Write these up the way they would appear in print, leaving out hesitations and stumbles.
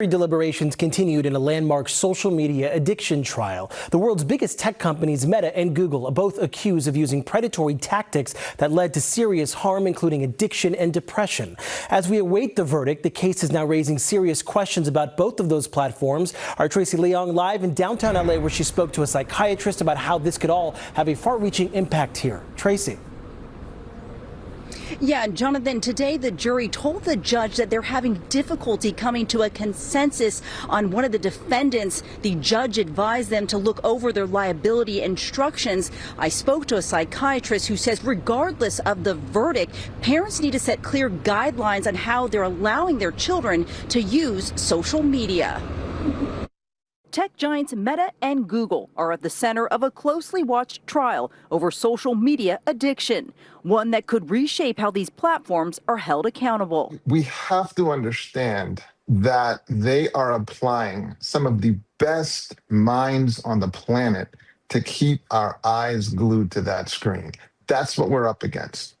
Deliberations continued in a landmark social media addiction trial. The world's biggest tech companies, Meta and Google, are both accused of using predatory tactics that led to serious harm, including addiction and depression. As we await the verdict, the case is now raising serious questions about both of those platforms. Our Tracy Leong live in downtown LA, where she spoke to a psychiatrist about how this could all have a far-reaching impact here. Tracy. Yeah, Jonathan, today the jury told the judge that they're having difficulty coming to a consensus on one of the defendants. The judge advised them to look over their liability instructions. I spoke to a psychiatrist who says regardless of the verdict, parents need to set clear guidelines on how they're allowing their children to use social media. Tech giants Meta and Google are at the center of a closely watched trial over social media addiction, one that could reshape how these platforms are held accountable. We have to understand that they are applying some of the best minds on the planet to keep our eyes glued to that screen. That's what we're up against.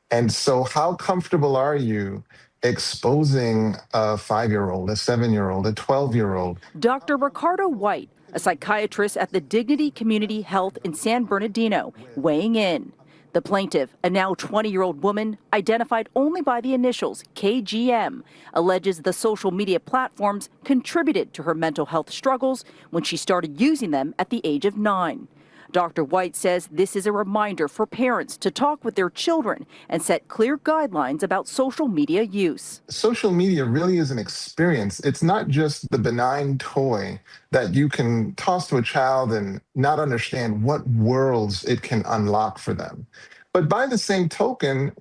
And so how comfortable are you exposing a 5-year-old, a 7-year-old, a 12-year-old? Dr. Ricardo Whyte, a psychiatrist at the Dignity Community Health in San Bernardino, weighing in. The plaintiff, a now 20-year-old woman, identified only by the initials KGM, alleges the social media platforms contributed to her mental health struggles when she started using them at the age of 9. Dr. Whyte says this is a reminder for parents to talk with their children and set clear guidelines about social media use. Social media really is an experience. It's not just the benign toy that you can toss to a child and not understand what worlds it can unlock for them. But by the same token,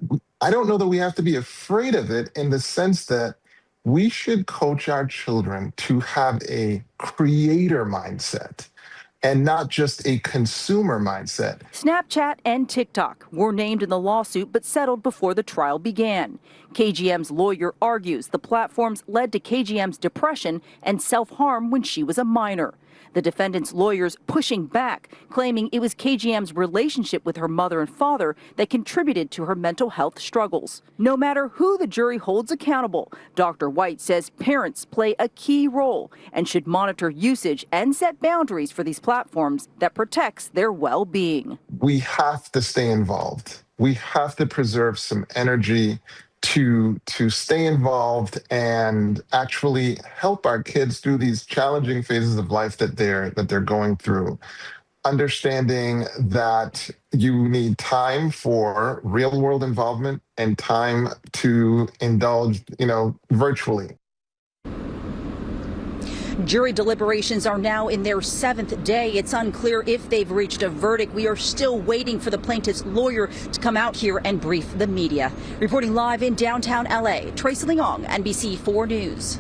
I don't know that we have to be afraid of it in the sense that we should coach our children to have a creator mindset and not just a consumer mindset. Snapchat and TikTok were named in the lawsuit but settled before the trial began. KGM's lawyer argues the platforms led to KGM's depression and self-harm when she was a minor. The defendant's lawyers pushing back, claiming it was KGM's relationship with her mother and father that contributed to her mental health struggles. No matter who the jury holds accountable, Dr. Whyte says parents play a key role and should monitor usage and set boundaries for these platforms that protects their well-being. We have to stay involved. We have to preserve some energy to stay involved and actually help our kids through these challenging phases of life that they're going through. Understanding that you need time for real world involvement and time to indulge, virtually. Jury deliberations are now in their 7th day. It's unclear if they've reached a verdict. We are still waiting for the plaintiff's lawyer to come out here and brief the media. Reporting live in downtown LA, Tracy Leong, NBC 4 News.